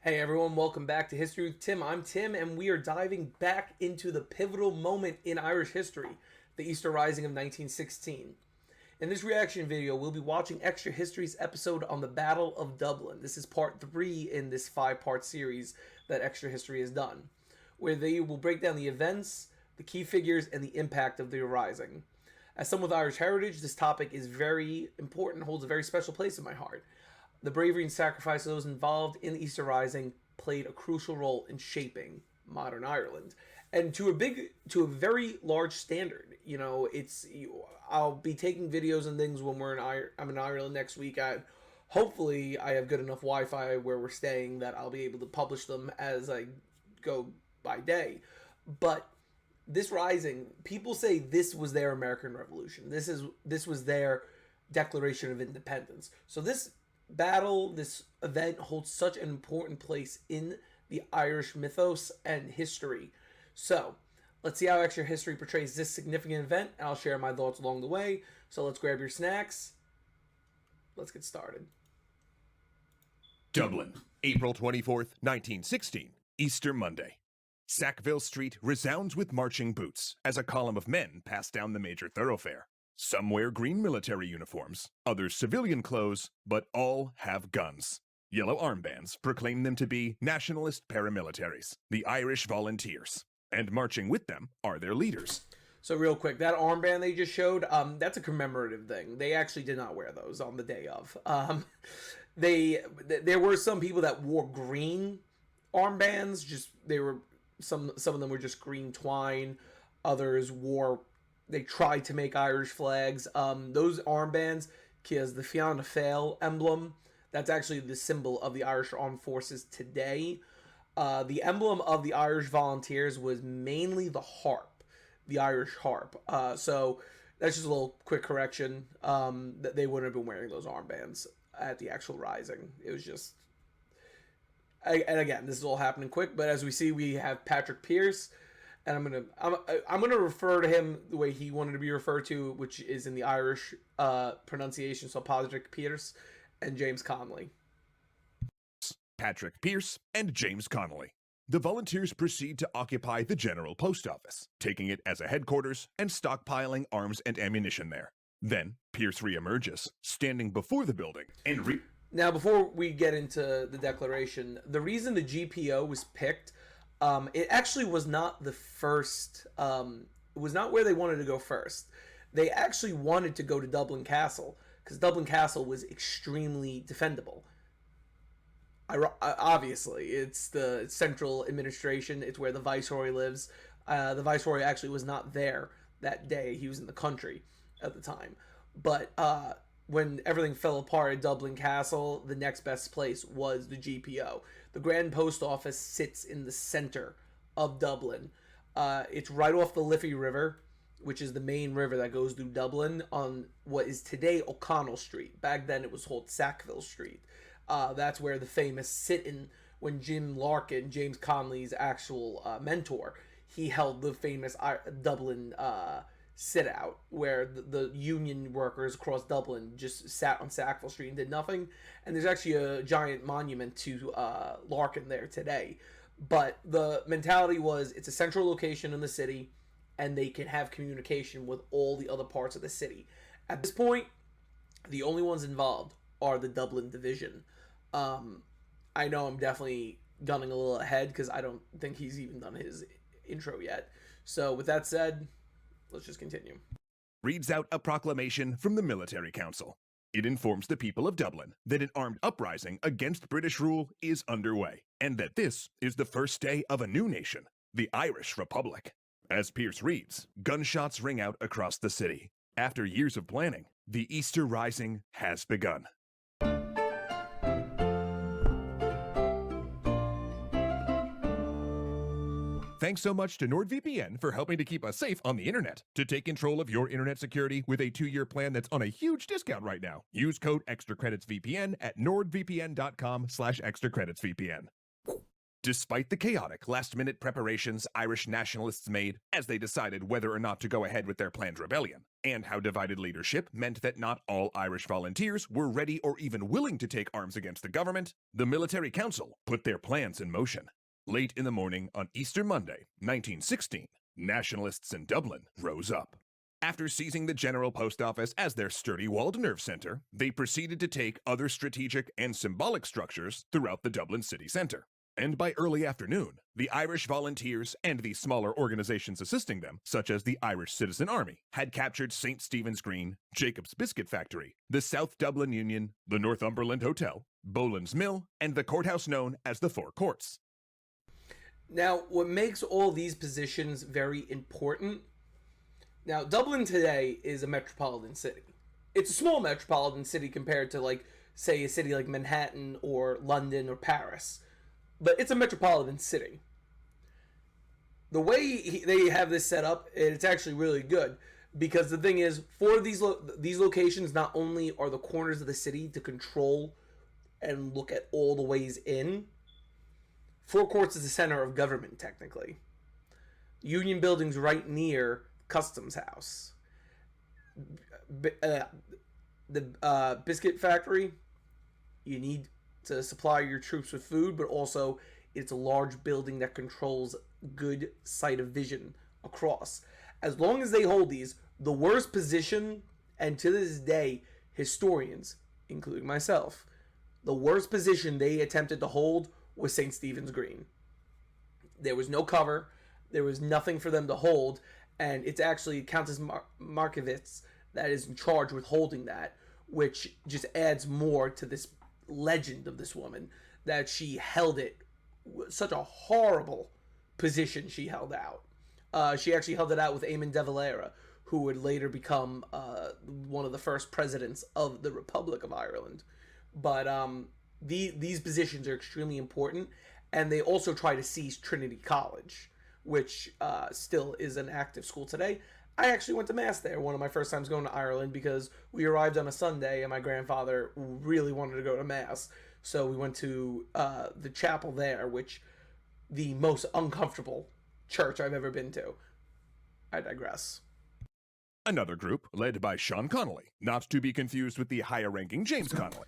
Hey everyone, welcome back to History with Tim. I'm Tim, and we are diving back into the pivotal moment in Irish history, the Easter Rising of 1916. In this reaction video, we'll be watching Extra History's episode on the Battle of Dublin. This is part 3 in this 5-part series that Extra History has done, where they will break down the events, the key figures, and the impact of the Rising. As someone with Irish heritage, this topic is very important, holds a very special place in my heart. The bravery and sacrifice of those involved in the Easter Rising played a crucial role in shaping modern Ireland, and to a very large standard. I'll be taking videos and things when I'm in Ireland next week. Hopefully I have good enough Wi-Fi where we're staying that I'll be able to publish them as I go by day. But this Rising, people say this was their American Revolution. This was their Declaration of Independence. So this event holds such an important place in the Irish mythos and history. So let's see how Extra History portrays this significant event, and I'll share my thoughts along the way. So let's grab your snacks. Let's get started. Dublin, April 24th, 1916, Easter Monday. Sackville Street resounds with marching boots as a column of men pass down the major thoroughfare. Some wear green military uniforms, others civilian clothes, but all have guns. Yellow armbands proclaim them to be nationalist paramilitaries, the Irish Volunteers, and marching with them are their leaders. So real quick, that armband they just showed, that's a commemorative thing. They actually did not wear those on the day of. There were some people that wore green armbands. Some of them were just green twine. Others they tried to make Irish flags. Those armbands, because the Fianna Fáil emblem, that's actually the symbol of the Irish Armed Forces today. The emblem of the Irish Volunteers was mainly the harp, the Irish harp. So that's just a little quick correction. That they wouldn't have been wearing those armbands at the actual Rising. It was just, and again, this is all happening quick. But as we see, we have Patrick Pearse. And I'm gonna refer to him the way he wanted to be referred to, which is in the Irish pronunciation. So Patrick Pearse and James Connolly. Patrick Pearse and James Connolly. The Volunteers proceed to occupy the General Post Office, taking it as a headquarters and stockpiling arms and ammunition there. Then Pearse reemerges, standing before the building and Now, before we get into the declaration, the reason the GPO was picked. It actually was not the first, it was not where they wanted to go first. They actually wanted to go to Dublin Castle, because Dublin Castle was extremely defendable. Obviously, it's the central administration, it's where the Viceroy lives. The Viceroy actually was not there that day, he was in the country at the time. But when everything fell apart at Dublin Castle, the next best place was the GPO. The Grand Post Office sits in the center of Dublin. It's right off the Liffey River, which is the main river that goes through Dublin on what is today O'Connell Street. Back then it was called Sackville Street. That's where the famous sit-in, when Jim Larkin, James Connolly's actual mentor, he held the famous Dublin sit out where the union workers across Dublin just sat on Sackville Street and did nothing. And there's actually a giant monument to Larkin there today. But the mentality was it's a central location in the city and they can have communication with all the other parts of the city. At this point, the only ones involved are the Dublin division. I know I'm definitely gunning a little ahead because I don't think he's even done his intro yet. So with that said, let's just continue. Reads out a proclamation from the Military Council. It informs the people of Dublin that an armed uprising against British rule is underway, and that this is the first day of a new nation, the Irish Republic. As Pearse reads, gunshots ring out across the city. After years of planning, the Easter Rising has begun. Thanks so much to NordVPN for helping to keep us safe on the internet. To take control of your internet security with a 2-year plan that's on a huge discount right now, use code ExtraCreditsVPN at nordvpn.com/extracreditsvpn. Despite the chaotic last-minute preparations Irish nationalists made as they decided whether or not to go ahead with their planned rebellion, and how divided leadership meant that not all Irish volunteers were ready or even willing to take arms against the government, the Military Council put their plans in motion. Late in the morning on Easter Monday, 1916, nationalists in Dublin rose up. After seizing the General Post Office as their sturdy walled nerve center, they proceeded to take other strategic and symbolic structures throughout the Dublin city center. And by early afternoon, the Irish volunteers and the smaller organizations assisting them, such as the Irish Citizen Army, had captured St. Stephen's Green, Jacob's Biscuit Factory, the South Dublin Union, the Northumberland Hotel, Boland's Mill, and the courthouse known as the Four Courts. Now, what makes all these positions very important? Now, Dublin today is a metropolitan city. It's a small metropolitan city compared to, like, say, a city like Manhattan or London or Paris. But it's a metropolitan city. The way they have this set up, it's actually really good. Because the thing is, for these locations, not only are the corners of the city to control and look at all the ways in, Four Courts is the center of government, technically. Union Building's right near Customs House. The biscuit factory, you need to supply your troops with food, but also it's a large building that controls good sight of vision across. As long as they hold these, the worst position, and to this day, historians, including myself, the worst position they attempted to hold was St. Stephen's Green. There was no cover, there was nothing for them to hold, and it's actually Countess Markievicz that is in charge with holding that, which just adds more to this legend of this woman, that she held it. Such a horrible position she held out. She actually held it out with Eamon de Valera, who would later become one of the first presidents of the Republic of Ireland. But these positions are extremely important, and they also try to seize Trinity College, which still is an active school today. I actually went to Mass there one of my first times going to Ireland because we arrived on a Sunday and my grandfather really wanted to go to Mass. So we went to the chapel there, which the most uncomfortable church I've ever been to. I digress. Another group led by Sean Connolly, not to be confused with the higher-ranking James Connolly.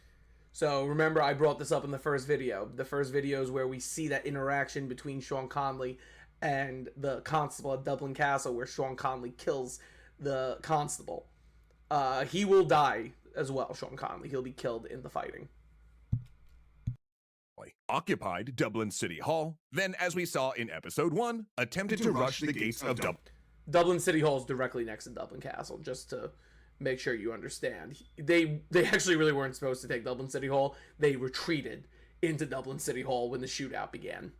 So remember, I brought this up in the first video. The first video is where we see that interaction between Sean Connolly and the constable at Dublin Castle, where Sean Connolly kills the constable. He will die as well, Sean Connolly. He'll be killed in the fighting. Occupied Dublin City Hall, then, as we saw in episode 1, attempted to rush the gates of Dublin. Dublin City Hall is directly next to Dublin Castle, just to make sure you understand. They actually really weren't supposed to take Dublin City Hall. They retreated into Dublin City Hall when the shootout began.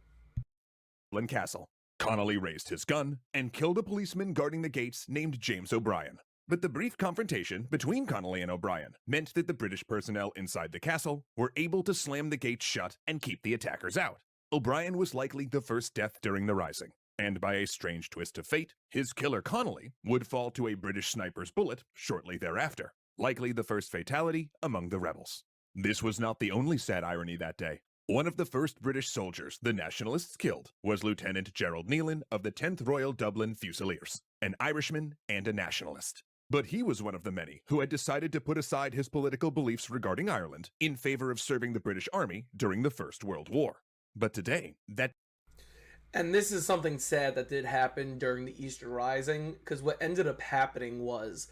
Dublin Castle. Connolly raised his gun and killed a policeman guarding the gates named James O'Brien. But the brief confrontation between Connolly and O'Brien meant that the British personnel inside the castle were able to slam the gates shut and keep the attackers out. O'Brien was likely the first death during the Rising, and by a strange twist of fate, his killer Connolly would fall to a British sniper's bullet shortly thereafter, likely the first fatality among the rebels. This was not the only sad irony that day. One of the first British soldiers the Nationalists killed was Lieutenant Gerald Nealon of the 10th Royal Dublin Fusiliers, an Irishman and a nationalist. But he was one of the many who had decided to put aside his political beliefs regarding Ireland in favor of serving the British Army during the First World War. But today, And this is something sad that did happen during the Easter Rising, because what ended up happening was,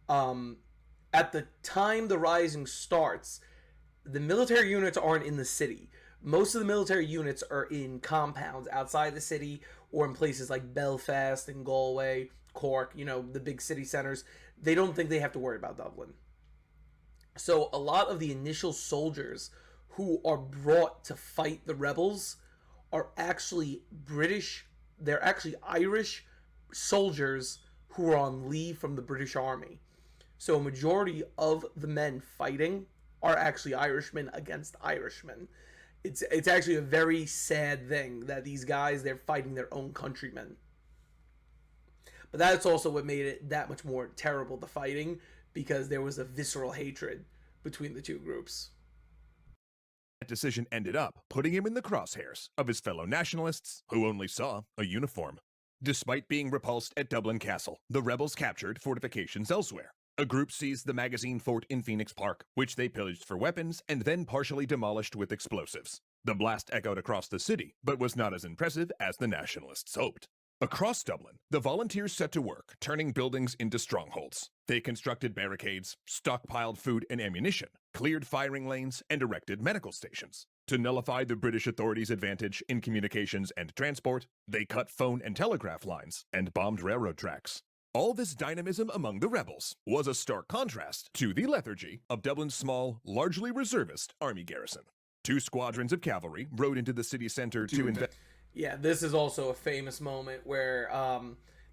at the time the Rising starts, the military units aren't in the city. Most of the military units are in compounds outside the city or in places like Belfast and Galway, Cork, the big city centers. They don't think they have to worry about Dublin. So a lot of the initial soldiers who are brought to fight the rebels are actually British, they're actually Irish soldiers who are on leave from the British Army. So a majority of the men fighting are actually Irishmen against Irishmen. It's actually a very sad thing that these guys, they're fighting their own countrymen. But that's also what made it that much more terrible, the fighting, because there was a visceral hatred between the two groups. That decision ended up putting him in the crosshairs of his fellow nationalists who only saw a uniform. Despite being repulsed at Dublin Castle, the rebels captured fortifications elsewhere. A group seized the magazine fort in Phoenix Park, which they pillaged for weapons and then partially demolished with explosives. The blast echoed across the city, but was not as impressive as the nationalists hoped. Across Dublin, the volunteers set to work, turning buildings into strongholds. They constructed barricades, stockpiled food and ammunition, cleared firing lanes, and erected medical stations. To nullify the British authorities' advantage in communications and transport, they cut phone and telegraph lines and bombed railroad tracks. All this dynamism among the rebels was a stark contrast to the lethargy of Dublin's small, largely reservist army garrison. 2 squadrons of cavalry rode into the city center to invest. Yeah, this is also a famous moment where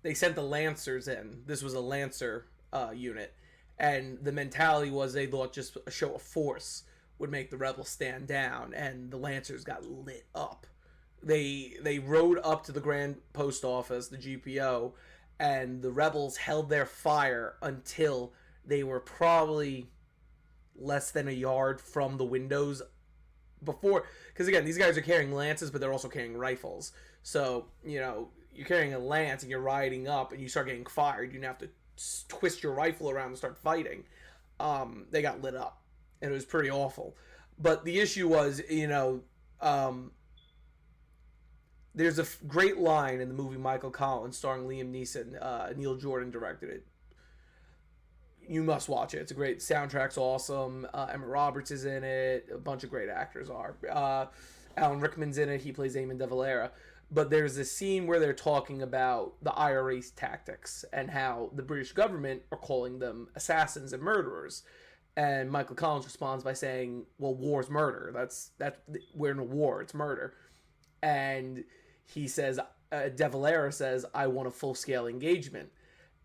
they sent the Lancers in. This was a Lancer unit. And the mentality was they thought just a show of force would make the rebels stand down. And the Lancers got lit up. They rode up to the Grand Post Office, the GPO, and the rebels held their fire until they were probably less than a yard from the windows before, because again, these guys are carrying lances, but they're also carrying rifles. So, you're carrying a lance and you're riding up and you start getting fired. You have to twist your rifle around and start fighting. They got lit up, and it was pretty awful. But the issue was, there's a great line in the movie Michael Collins, starring Liam Neeson. Neil Jordan directed it. You must watch it. It's a great soundtrack's awesome. Emma Roberts is in it. A bunch of great actors are. Alan Rickman's in it. He plays Eamon de Valera. But there's a scene where they're talking about the IRA's tactics and how the British government are calling them assassins and murderers. And Michael Collins responds by saying, "Well, war's murder. That's we're in a war. It's murder." And he says, de Valera says, "I want a full-scale engagement."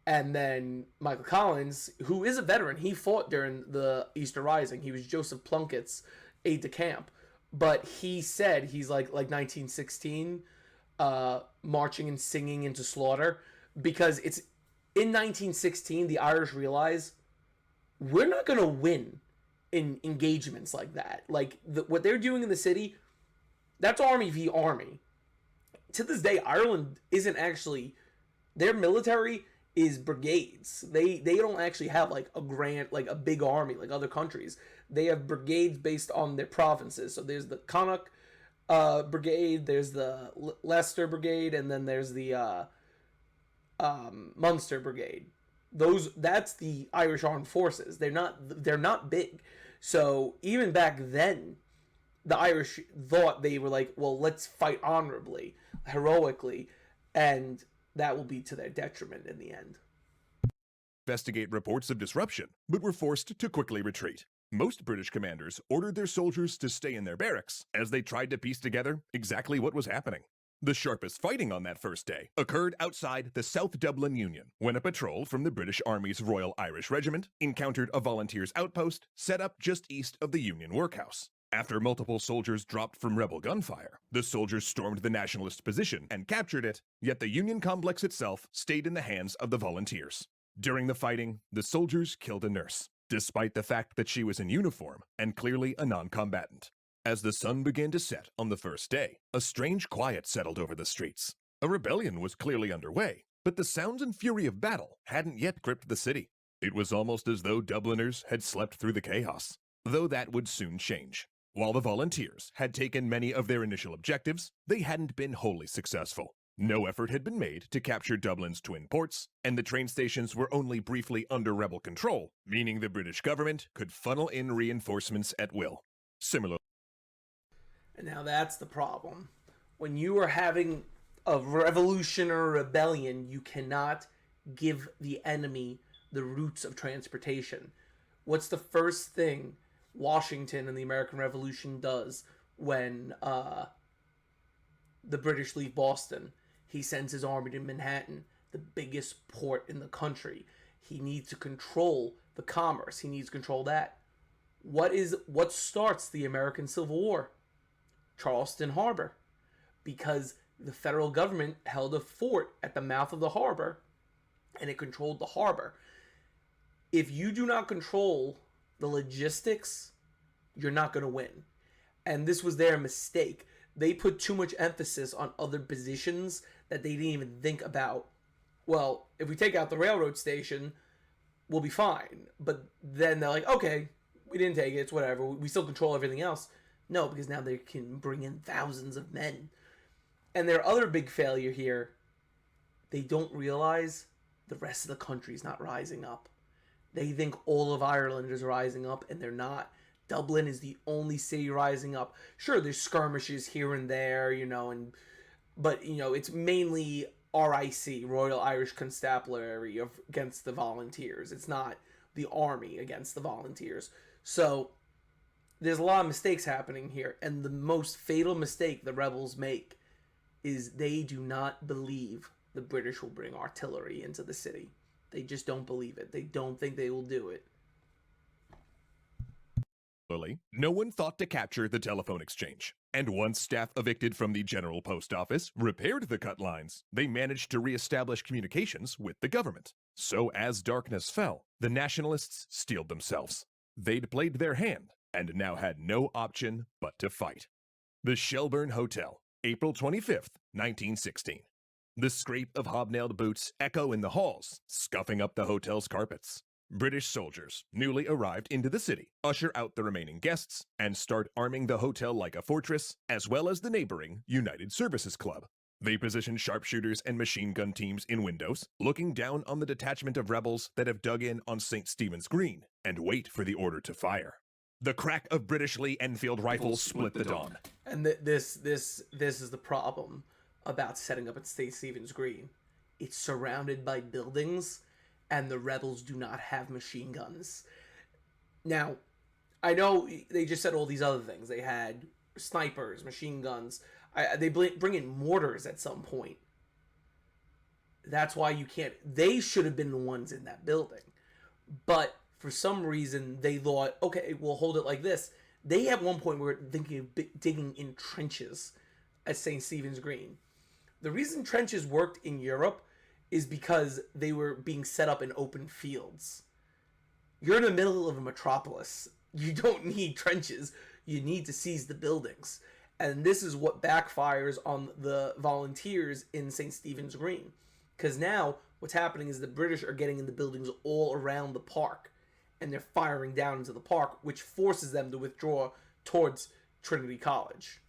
And then Michael Collins, who is a veteran, he fought during the Easter Rising. He was Joseph Plunkett's aide-de-camp. But he said he's like 1916, marching and singing into slaughter. Because it's in 1916, the Irish realize we're not going to win in engagements like that. Like, what they're doing in the city, that's army v. army. To this day, Ireland isn't actually... Their military is brigades. They don't actually have like a big army like other countries. They have brigades based on their provinces. So there's the Connacht brigade, there's the Leicester brigade, and then there's the Munster brigade. That's the Irish Armed Forces. They're not big. So even back then, the Irish thought they were like, well, let's fight honorably, heroically, and that will be to their detriment in the end. Investigate reports of disruption, but were forced to quickly retreat. Most British commanders ordered their soldiers to stay in their barracks as they tried to piece together exactly what was happening. The sharpest fighting on that first day occurred outside the South Dublin Union, when a patrol from the British Army's Royal Irish Regiment encountered a volunteers' outpost set up just east of the Union workhouse. After multiple soldiers dropped from rebel gunfire, the soldiers stormed the nationalist position and captured it, yet the Union complex itself stayed in the hands of the volunteers. During the fighting, the soldiers killed a nurse, despite the fact that she was in uniform and clearly a non-combatant. As the sun began to set on the first day, a strange quiet settled over the streets. A rebellion was clearly underway, but the sounds and fury of battle hadn't yet gripped the city. It was almost as though Dubliners had slept through the chaos, though that would soon change. While the volunteers had taken many of their initial objectives, they hadn't been wholly successful. No effort had been made to capture Dublin's twin ports, and the train stations were only briefly under rebel control, meaning the British government could funnel in reinforcements at will. Similarly, and now that's the problem. When you are having a revolution or a rebellion, you cannot give the enemy the routes of transportation. What's the first thing Washington and the American Revolution does when the British leave Boston? He sends his army to Manhattan, the biggest port in the country. He needs to control the commerce. He needs to control that. What starts the American Civil War? Charleston Harbor. Because the federal government held a fort at the mouth of the harbor, and it controlled the harbor. If you do not control the logistics, you're not going to win. And this was their mistake. they put too much emphasis on other positions that they didn't even think about. Well, if we take out the railroad station, we'll be fine. But then they're like, okay, we didn't take it, it's whatever. We still control everything else. No, because now they can bring in thousands of men. And their other big failure here, they don't realize the rest of the country's not rising up. They think all of Ireland is rising up, and they're not. Dublin is the only city rising up. Sure, there's skirmishes here and there, but it's mainly RIC, Royal Irish Constabulary, against the volunteers. It's not the army against the volunteers. So there's a lot of mistakes happening here, and the most fatal mistake the rebels make is they do not believe the British will bring artillery into the city. They just don't believe it. They don't think they will do it. No one thought to capture the telephone exchange, and once staff evicted from the General Post Office repaired the cut lines, they managed to re-establish communications with the government. So as darkness fell, the nationalists steeled themselves. They'd played their hand, and now had no option but to fight. The Shelburne Hotel, April 25th, 1916. The scrape of hobnailed boots echo in the halls, scuffing up the hotel's carpets. British soldiers, newly arrived into the city, usher out the remaining guests and start arming the hotel like a fortress, as well as the neighboring United Services Club. They position sharpshooters and machine gun teams in windows, looking down on the detachment of rebels that have dug in on St. Stephen's Green and wait for the order to fire. The crack of British Lee Enfield rifles split the dawn. And this is the problem about setting up at St. Stephen's Green. It's surrounded by buildings, and the rebels do not have machine guns. Now, I know they just said all these other things. They had snipers, machine guns. They bring in mortars at some point. That's why you can't... They should have been the ones in that building. But for some reason, they thought, okay, we'll hold it like this. They at one point were thinking of digging in trenches at St. Stephen's Green. The reason trenches worked in Europe is because they were being set up in open fields. You're in the middle of a metropolis. You don't need trenches. You need to seize the buildings. And this is what backfires on the volunteers in St. Stephen's Green. Because now what's happening is the British are getting in the buildings all around the park. And they're firing down into the park, which forces them to withdraw towards Trinity College.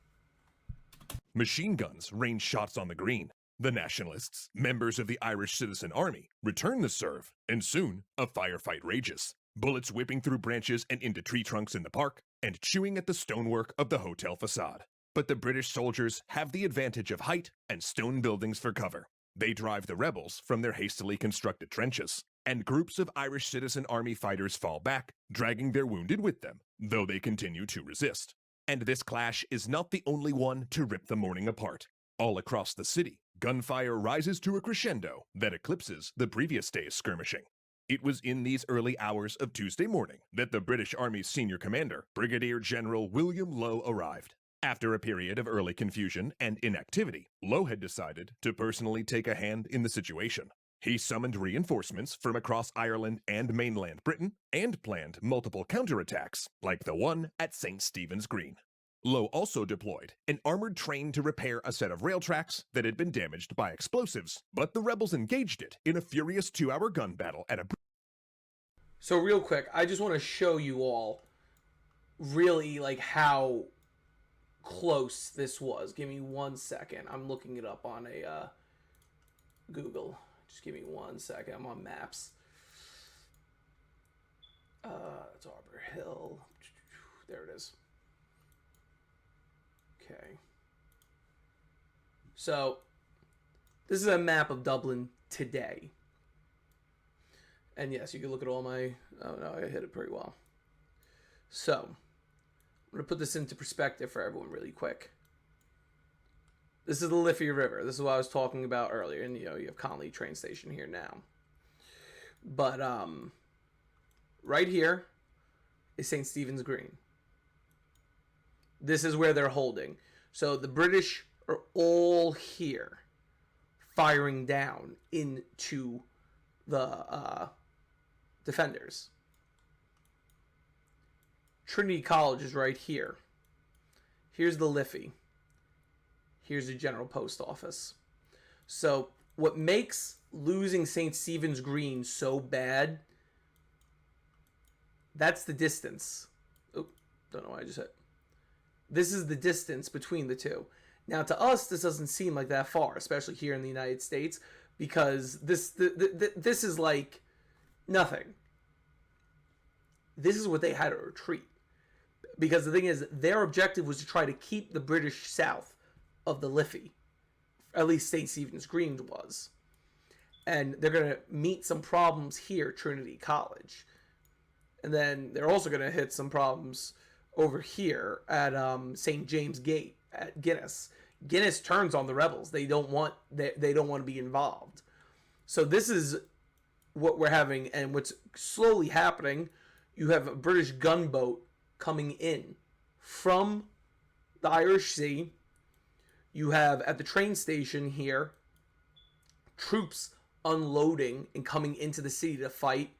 Machine guns rained shots on the green. The nationalists, members of the Irish Citizen Army, return the serve, and soon a firefight rages. Bullets whipping through branches and into tree trunks in the park, and chewing at the stonework of the hotel facade. But the British soldiers have the advantage of height and stone buildings for cover. They drive the rebels from their hastily constructed trenches, and groups of Irish Citizen Army fighters fall back, dragging their wounded with them, though they continue to resist. And this clash is not the only one to rip the morning apart. All across the city, gunfire rises to a crescendo that eclipses the previous day's skirmishing. It was in these early hours of Tuesday morning that the British Army's senior commander, Brigadier General William Lowe, arrived. After a period of early confusion and inactivity, Lowe had decided to personally take a hand in the situation. He summoned reinforcements from across Ireland and mainland Britain and planned multiple counterattacks, like the one at St. Stephen's Green. Lowe also deployed an armored train to repair a set of rail tracks that had been damaged by explosives, but the rebels engaged it in a furious 2-hour gun battle at a... So real quick, I just want to show you all really like how close this was. Give me 1 second. I'm looking it up on a Google. Just give me 1 second. I'm on maps. It's Arbor Hill. There it is. Okay. So, this is a map of Dublin today. And yes, you can look at all my... Oh no, I hit it pretty well. So, I'm going to put this into perspective for everyone really quick. This is the Liffey River. This is what I was talking about earlier. And, you have Connolly train station here now. But, right here is St. Stephen's Green. This is where they're holding. So the British are all here, firing down into the defenders. Trinity College is right here. Here's the Liffey. Here's the General Post Office. So what makes losing St. Stephen's Green so bad, that's the distance. Oh, don't know why I just said. This is the distance between the two. Now, to us, this doesn't seem like that far, especially here in the United States, because this is like nothing. This is what they had to retreat. Because the thing is, their objective was to try to keep the British south of the Liffey. At least St. Stephen's Green was. And they're going to meet some problems here at Trinity College. And then they're also going to hit some problems over here at St. James Gate at Guinness. Guinness turns on the rebels. They don't want to be involved. So this is what we're having, and what's slowly happening. You have a British gunboat coming in from the Irish Sea. You have at the train station here troops unloading and coming into the city to fight.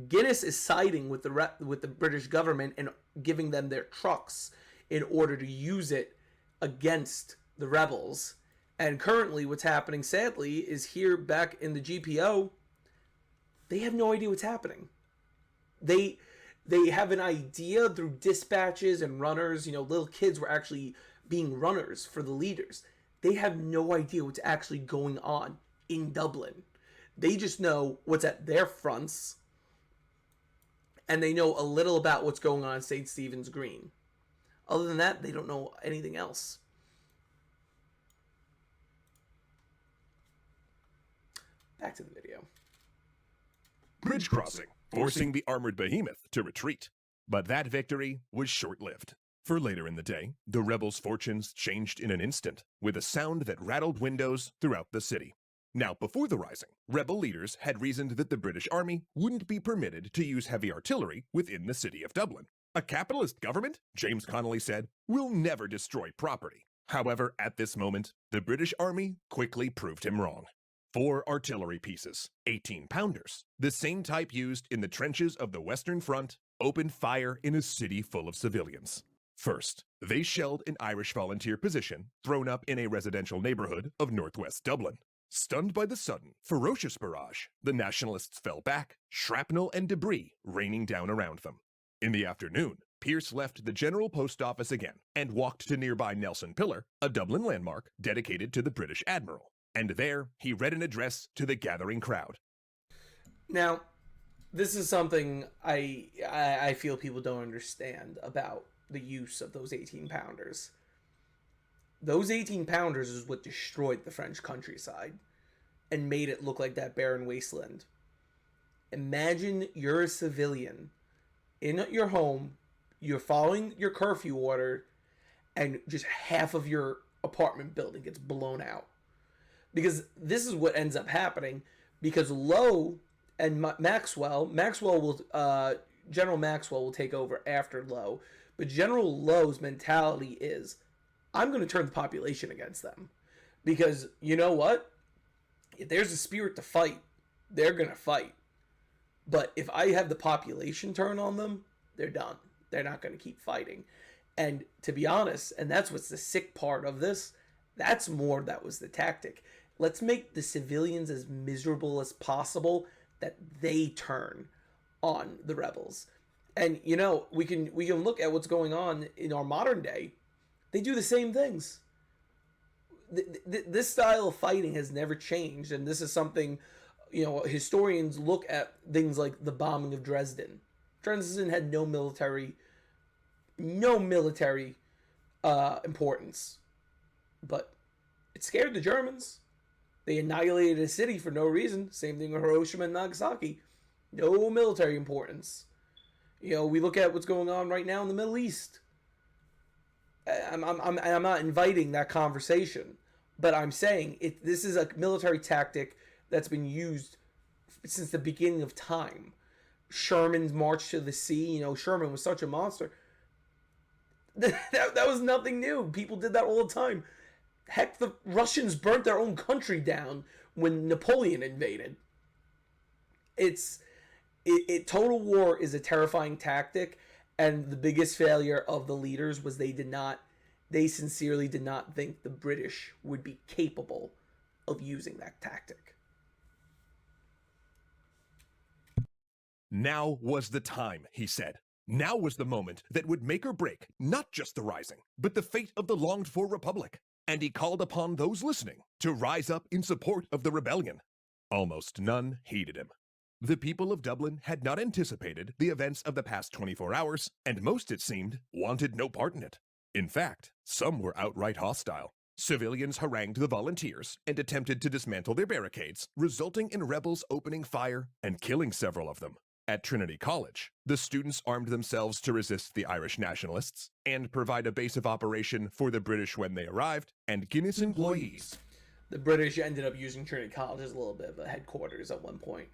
Guinness is siding with the British government and giving them their trucks in order to use it against the rebels. And currently what's happening, sadly, is here back in the GPO, they have no idea what's happening. They have an idea through dispatches and runners. You know, little kids were actually being runners for the leaders. They have no idea what's actually going on in Dublin. They just know what's at their fronts, and they know a little about what's going on in St. Stephen's Green. Other than that, they don't know anything else. Back to the video. Bridge crossing, forcing the armored behemoth to retreat. But that victory was short-lived. For later in the day, the rebels' fortunes changed in an instant, with a sound that rattled windows throughout the city. Now, before the rising, rebel leaders had reasoned that the British Army wouldn't be permitted to use heavy artillery within the city of Dublin. A capitalist government, James Connolly said, will never destroy property. However, at this moment, the British Army quickly proved him wrong. 4 artillery pieces, 18-pounders, the same type used in the trenches of the Western Front, opened fire in a city full of civilians. First, they shelled an Irish volunteer position thrown up in a residential neighborhood of northwest Dublin. Stunned by the sudden, ferocious barrage, the nationalists fell back, shrapnel and debris raining down around them. In the afternoon, Pierce left the General Post Office again and walked to nearby Nelson Pillar, a Dublin landmark dedicated to the British Admiral. And there, he read an address to the gathering crowd. Now, this is something I feel people don't understand about the use of those 18-pounders. Those 18-pounders is what destroyed the French countryside and made it look like that barren wasteland. Imagine you're a civilian in your home, you're following your curfew order, and just half of your apartment building gets blown out. Because this is what ends up happening, because Lowe and General Maxwell will take over after Lowe, but General Lowe's mentality is, I'm going to turn the population against them. Because, you know what? If there's a spirit to fight, they're going to fight. But if I have the population turn on them, they're done. They're not going to keep fighting. And to be honest, and that's what's the sick part of this, that was the tactic. Let's make the civilians as miserable as possible that they turn on the rebels. And, you know, we can look at what's going on in our modern day. They do the same things. This style of fighting has never changed, and this is something, you know, historians look at things like the bombing of Dresden. Dresden had no military importance, but it scared the Germans. They annihilated a city for no reason. Same thing with Hiroshima and Nagasaki. No military importance. You know, we look at what's going on right now in the Middle East. I'm not inviting that conversation, but I'm saying this is a military tactic that's been used since the beginning of time. Sherman's march to the sea, you know, Sherman was such a monster. That was nothing new. People did that all the time. Heck, the Russians burnt their own country down when Napoleon invaded. Total war is a terrifying tactic. And the biggest failure of the leaders was they did not They sincerely did not think the British would be capable of using that tactic. Now was the time, he said. Now was the moment that would make or break not just the rising, but the fate of the longed for republic. And he called upon those listening to rise up in support of the rebellion. Almost none heeded him. The people of Dublin had not anticipated the events of the past 24 hours, and most, it seemed, wanted no part in it. In fact, some were outright hostile. Civilians harangued the volunteers and attempted to dismantle their barricades, resulting in rebels opening fire and killing several of them. At Trinity College, the students armed themselves to resist the Irish nationalists and provide a base of operation for the British when they arrived, and Guinness employees. The British ended up using Trinity College as a little bit of a headquarters at one point.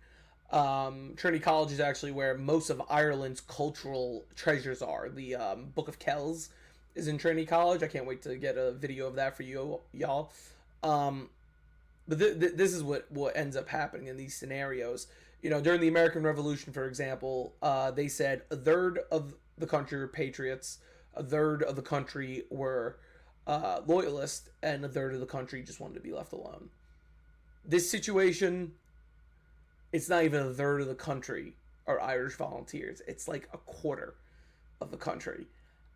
Trinity College is actually where most of Ireland's cultural treasures are. The Book of Kells is in Trinity College. I can't wait to get a video of that for you, y'all. But this is what ends up happening in these scenarios. You know, during the American Revolution, for example, they said a third of the country were patriots, a third of the country were loyalists, and a third of the country just wanted to be left alone. This situation, it's not even a third of the country are Irish volunteers. It's like a quarter of the country.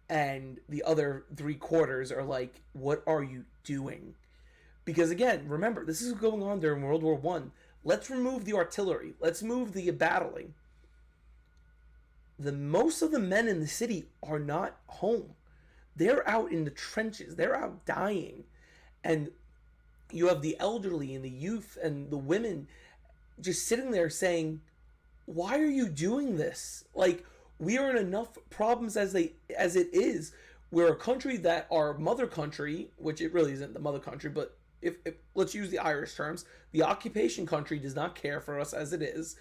And the other 3/4 are like, what are you doing? Because again, remember, this is going on during World War One. Let's remove the artillery. Let's move the battling. Most of the men in the city are not home. They're out in the trenches. They're out dying. And you have the elderly and the youth and the women just sitting there saying, why are you doing this? Like, we are in enough problems as it is. We're a country that our mother country, which it really isn't the mother country, but if let's use the Irish terms, the occupation country does not care for us as it is.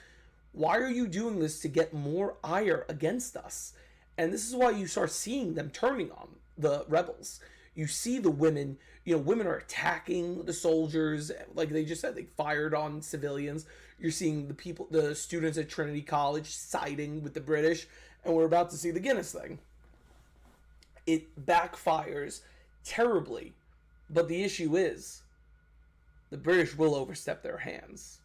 Why are you doing this to get more ire against us? And this is why you start seeing them turning on the rebels. You see the women, women are attacking the soldiers. Like they just said, they fired on civilians. You're seeing the students at Trinity College siding with the British. And we're about to see the Guinness thing. It backfires terribly. But the issue is, the British will overstep their hands.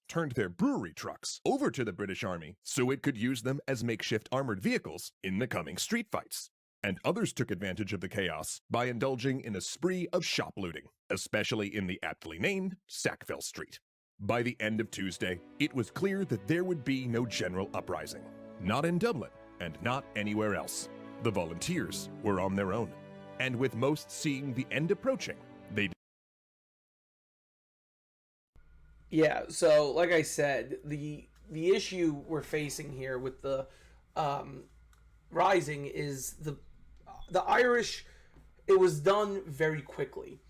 Turned their brewery trucks over to the British Army so it could use them as makeshift armored vehicles in the coming street fights. And others took advantage of the chaos by indulging in a spree of shop looting, especially in the aptly named Sackville Street. By the end of Tuesday, it was clear that there would be no general uprising. Not in Dublin, and not anywhere else. The volunteers were on their own. And with most seeing the end approaching, they... Yeah, so like I said, the issue we're facing here with the rising is the Irish. It was done very quickly.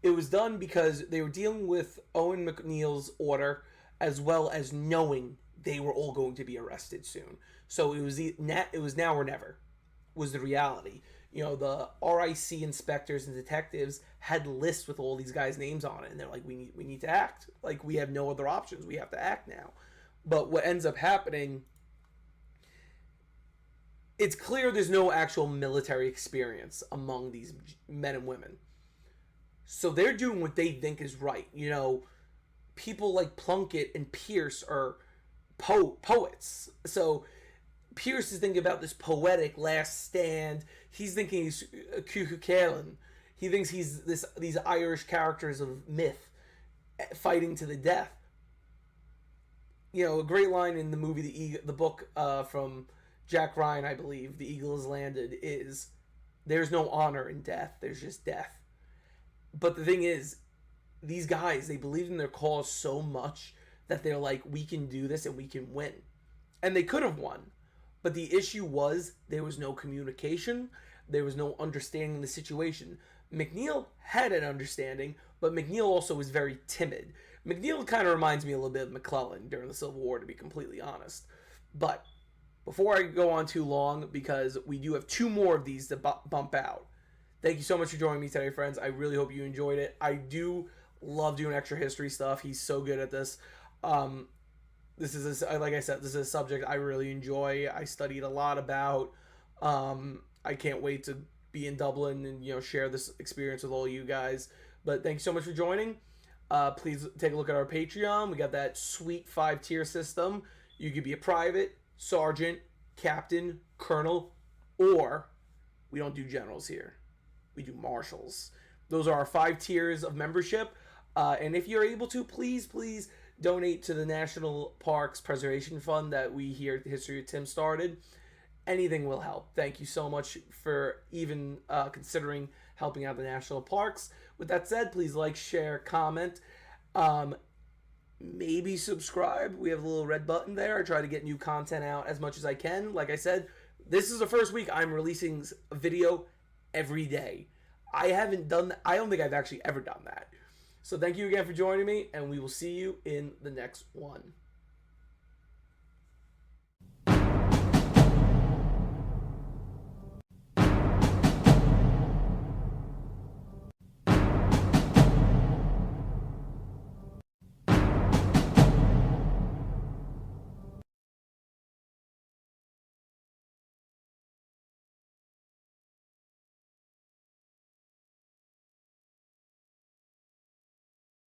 It was done because they were dealing with Owen McNeill's order, as well as knowing they were all going to be arrested soon. So it was now or never, was the reality. The RIC inspectors and detectives had lists with all these guys' names on it, and they're like, we need to act. Like, we have no other options. We have to act now. But what ends up happening, it's clear there's no actual military experience among these men and women. So they're doing what they think is right. People like Plunkett and Pierce are poets. So Pierce is thinking about this poetic last stand. He's thinking he's Cuchulainn. He thinks he's these Irish characters of myth fighting to the death. A great line in the movie, the book from Jack Ryan, I believe, The Eagle Has Landed, is there's no honor in death. There's just death. But the thing is, these guys, they believe in their cause so much that they're like, we can do this and we can win. And they could have won. But the issue was there was no communication. There was no understanding the situation. McNeill had an understanding, but McNeill also was very timid. McNeill kind of reminds me a little bit of McClellan during the Civil War, to be completely honest. But before I go on too long, because we do have 2 more of these to bump out, thank you so much for joining me today, friends. I really hope you enjoyed it. I do love doing extra history stuff. He's so good at this. This is, like I said, this is a subject I really enjoy. I studied a lot about. I can't wait to be in Dublin and, share this experience with all you guys. But thank you so much for joining. Please take a look at our Patreon. We got that sweet 5-tier system. You could be a private, sergeant, captain, colonel, or we don't do generals here. We do marshals. Those are our 5 tiers of membership. And if you're able to, please donate to the National Parks Preservation Fund that we here at the History of Tim started. Anything will help. Thank you so much for even considering helping out the national parks. With that said, please like, share, comment, maybe subscribe. We have a little red button there. I try to get new content out as much as I can. Like I said, this is the first week I'm releasing a video every day. I haven't done that. I don't think I've actually ever done that. So thank you again for joining me, and we will see you in the next one.